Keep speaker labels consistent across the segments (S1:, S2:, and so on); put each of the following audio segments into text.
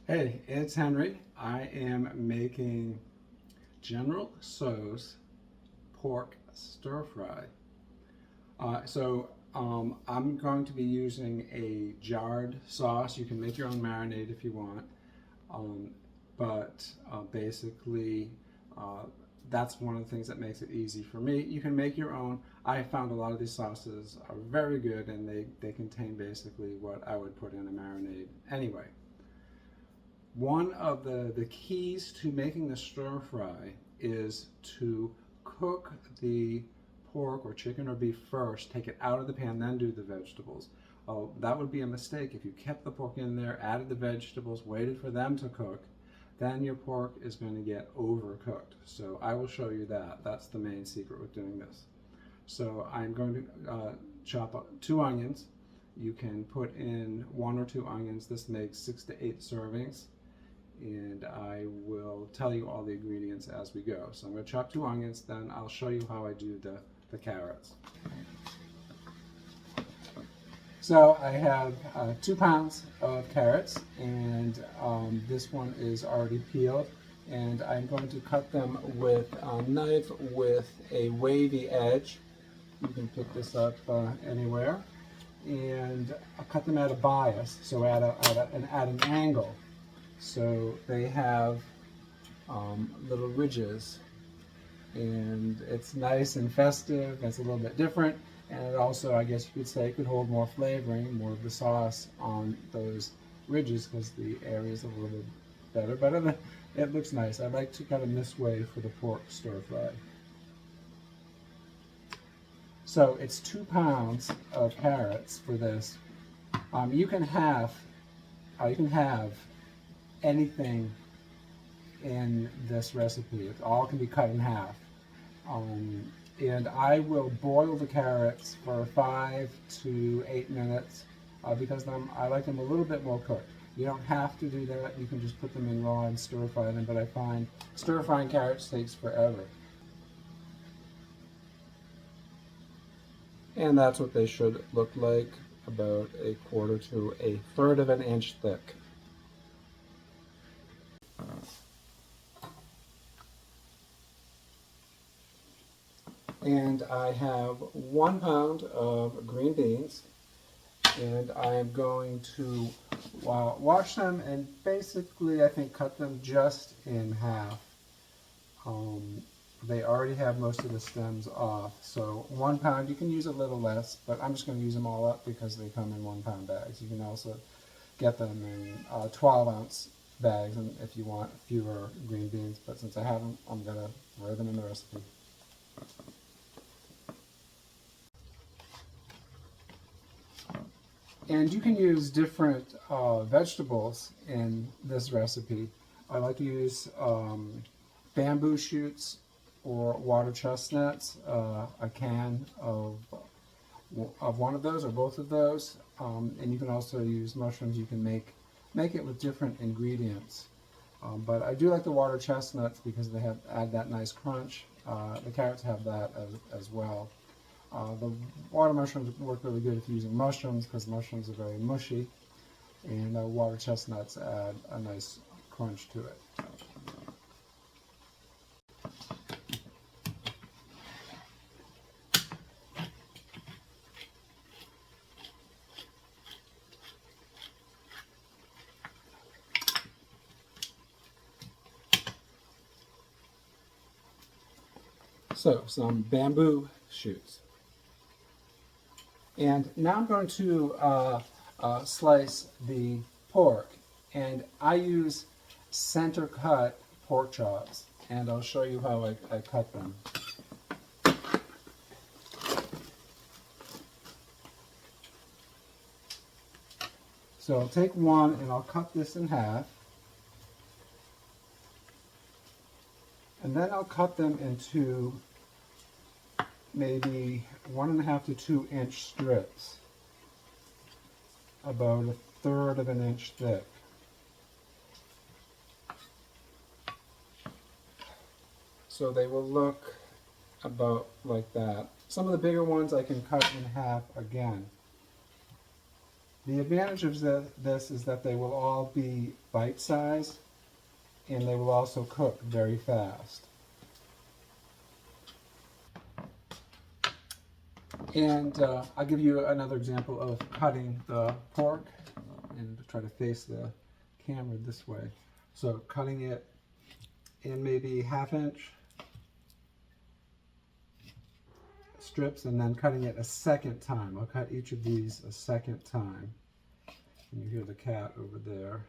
S1: Hey, it's Henry. I am making General Tso's pork stir fry. I'm going to be using a jarred sauce. You can make your own marinade if you want, um, but basically uh, that's one of the things that makes it easy for me. You can make your own. I found a lot of these sauces are very good, and they contain basically what I would put in a marinade anyway. One of the keys to making the stir fry is to cook the pork or chicken or beef first, take it out of the pan, then do the vegetables. Oh, that would be a mistake if you kept the pork in there, added the vegetables, waited for them to cook, then your pork is going to get overcooked. So I will show you that. That's the main secret with doing this. So I'm going to chop up 2 onions. You can put in 1 or 2 onions. This makes 6 to 8 servings, and I will tell you all the ingredients as we go. So I'm going to chop 2 onions, then I'll show you how I do the carrots. So I have 2 pounds of carrots, and this one is already peeled, and I'm going to cut them with a knife with a wavy edge. You can pick this up anywhere, and I'll cut them at a bias, so at an angle. So they have little ridges, and it's nice and festive. It's a little bit different, and it also, I guess you could say, could hold more flavoring, more of the sauce on those ridges because the area is a little bit better. But it looks nice. I like to cut them this way for the pork stir fry. So it's 2 pounds of carrots for this. You can have anything in this recipe. It all can be cut in half. And I will boil the carrots for 5 to 8 minutes because I like them a little bit more cooked. You don't have to do that. You can just put them in raw and stir fry them, but I find stir frying carrots takes forever. And that's what they should look like, about 1/4 to 1/3 of an inch thick. And I have 1 pound of green beans, and I am going to wash them and basically I think cut them just in half. They already have most of the stems off, so 1 pound. You can use a little less, but I'm just going to use them all up because they come in 1 pound bags. You can also get them in 12-ounce bags, and if you want fewer green beans, but since I have them, I'm going to wear them in the recipe. And you can use different vegetables in this recipe. I like to use bamboo shoots or water chestnuts, a can of one of those or both of those. And you can also use mushrooms. You can make it with different ingredients. But I do like the water chestnuts because they add that nice crunch. The carrots have that as well. The water mushrooms work really good if you're using mushrooms because mushrooms are very mushy, and water chestnuts add a nice crunch to it. So some bamboo shoots. And now I'm going to slice the pork, and I use center cut pork chops, and I'll show you how I cut them. So I'll take one and I'll cut this in half, and then I'll cut them into maybe 1.5 to 2 inch strips, about 1/3 of an inch thick. So they will look about like that. Some of the bigger ones I can cut in half again. The advantage of this is that they will all be bite-sized and they will also cook very fast. And I'll give you another example of cutting the pork and try to face the camera this way. So cutting it in maybe 1/2 inch strips and then cutting it a second time. I'll cut each of these a second time. And you hear the cat over there.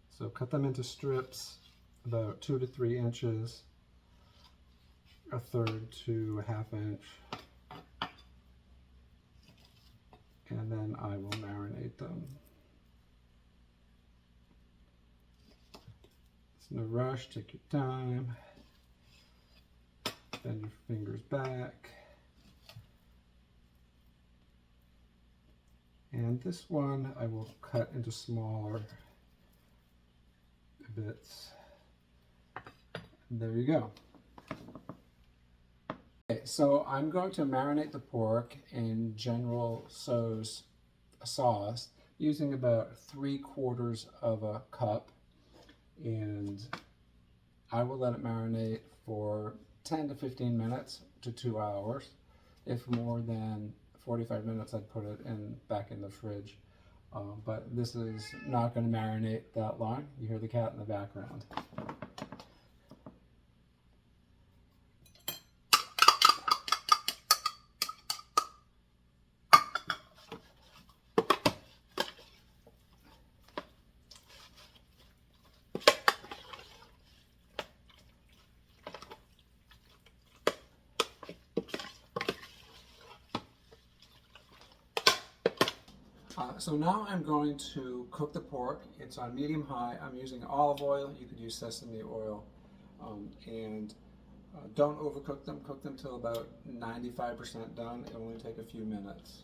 S1: So cut them into strips about 2 to 3 inches, 1/3 to 1/2 inch. And then I will marinate them. It's no rush, take your time. Bend your fingers back. And this one I will cut into smaller bits. There you go. Okay, so I'm going to marinate the pork in General Tso's sauce using about 3/4 of a cup, and I will let it marinate for 10 to 15 minutes to 2 hours. If more than 45 minutes, I'd put it back in the fridge. But this is not going to marinate that long. You hear the cat in the background. So now I'm going to cook the pork. It's on medium-high. I'm using olive oil. You could use sesame oil. And don't overcook them. Cook them till about 95% done. It'll only take a few minutes.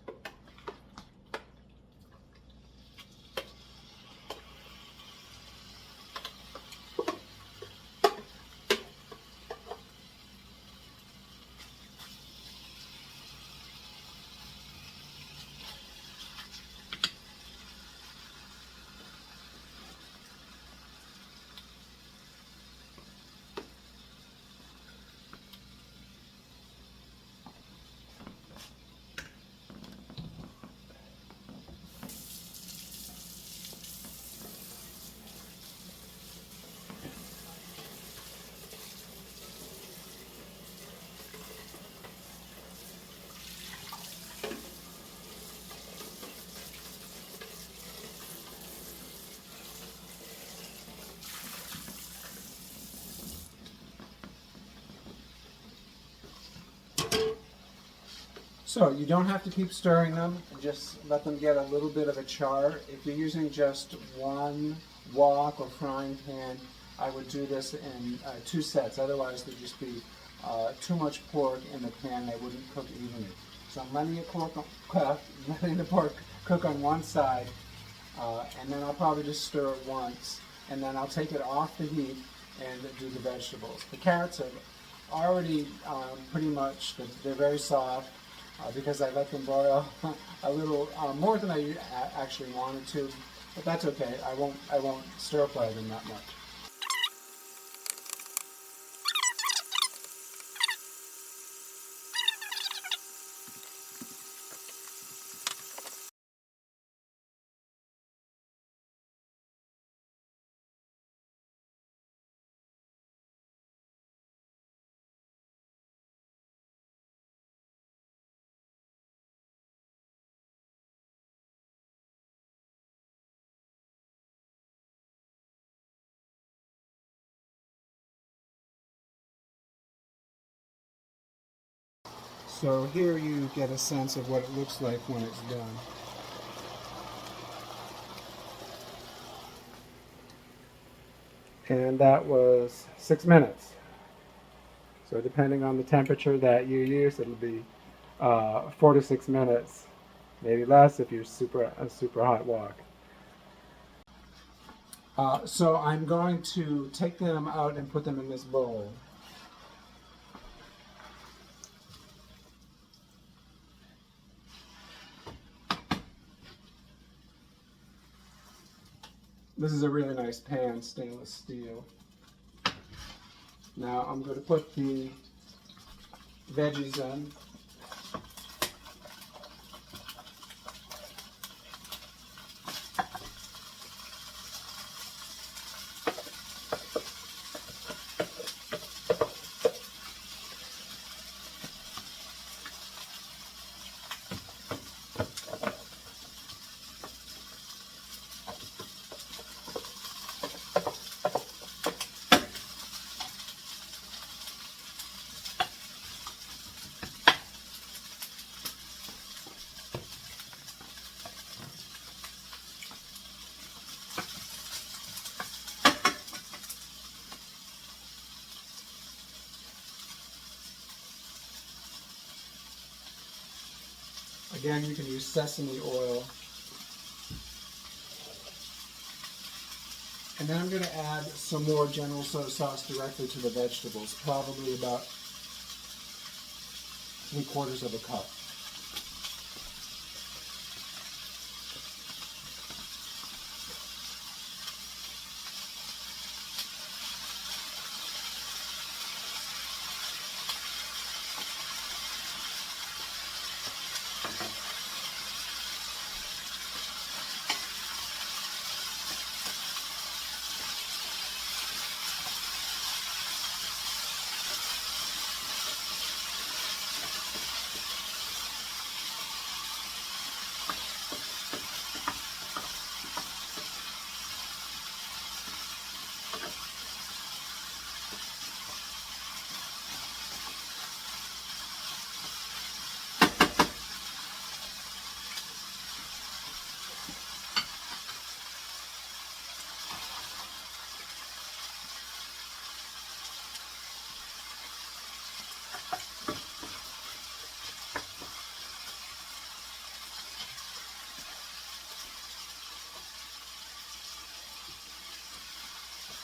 S1: So you don't have to keep stirring them, just let them get a little bit of a char. If you're using just one wok or frying pan, I would do this in 2 sets, otherwise there'd just be too much pork in the pan, they wouldn't cook evenly. So I'm letting the pork cook on one side, and then I'll probably just stir it once, and then I'll take it off the heat and do the vegetables. The carrots are already pretty much, they're very soft. Because I let them boil a little more than I actually wanted to, but that's okay. I won't stir fry them that much. So here you get a sense of what it looks like when it's done. And that was 6 minutes. So depending on the temperature that you use, it'll be 4 to 6 minutes, maybe less if you're a super hot wok. So I'm going to take them out and put them in this bowl. This is a really nice pan, stainless steel. Now I'm going to put the veggies in. Again, you can use sesame oil. And then I'm going to add some more General Soy sauce directly to the vegetables, probably about 3/4 of a cup.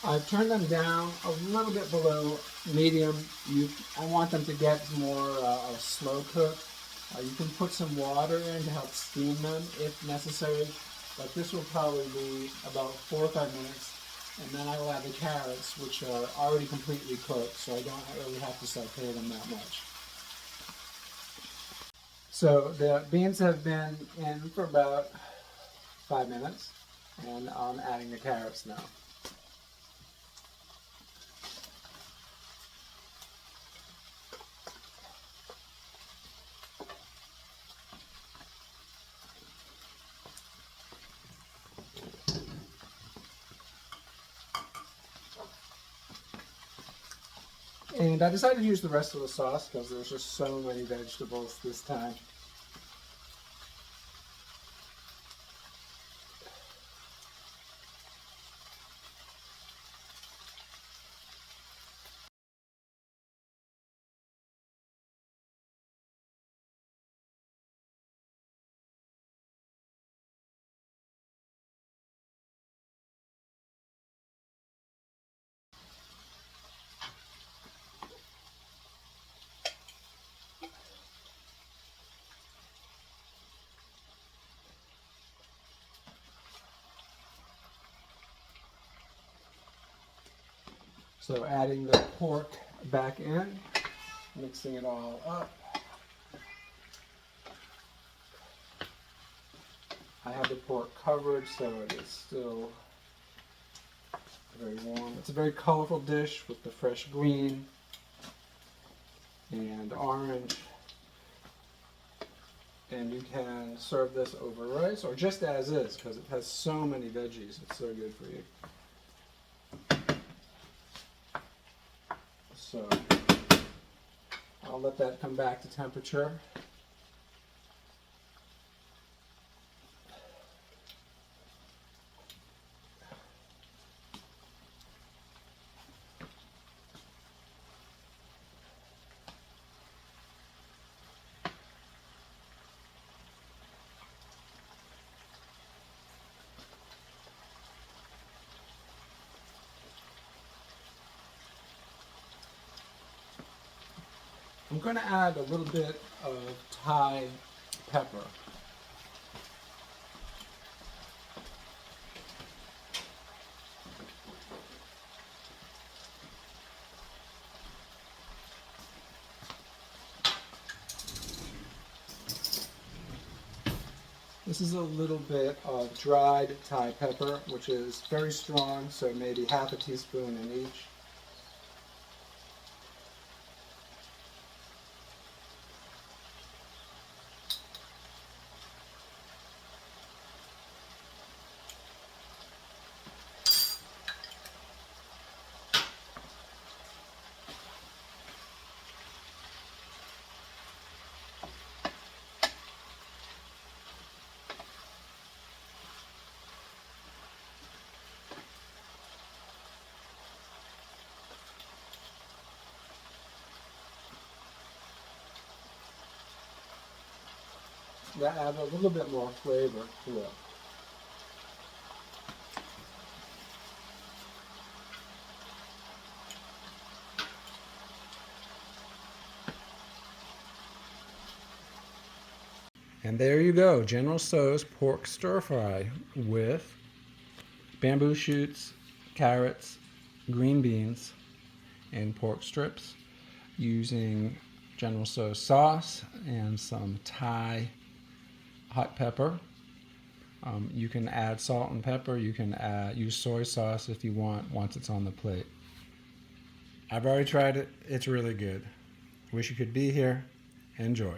S1: I've turned them down a little bit below medium. I want them to get more a slow cook. You can put some water in to help steam them if necessary, but this will probably be about 4 or 5 minutes. And then I will add the carrots, which are already completely cooked, so I don't really have to saute them that much. So the beans have been in for about 5 minutes, and I'm adding the carrots now. And I decided to use the rest of the sauce because there's just so many vegetables this time. So adding the pork back in, mixing it all up. I have the pork covered so it is still very warm. It's a very colorful dish with the fresh green and orange. And you can serve this over rice or just as is because it has so many veggies. It's so good for you. So I'll let that come back to temperature. I'm going to add a little bit of Thai pepper. This is a little bit of dried Thai pepper, which is very strong, so maybe half a teaspoon in each. That adds a little bit more flavor to it. And there you go, General Tso's pork stir fry with bamboo shoots, carrots, green beans, and pork strips using General Tso's sauce and some Thai hot pepper. You can add salt and pepper. You can use soy sauce if you want once it's on the plate. I've already tried it. It's really good. Wish you could be here. Enjoy.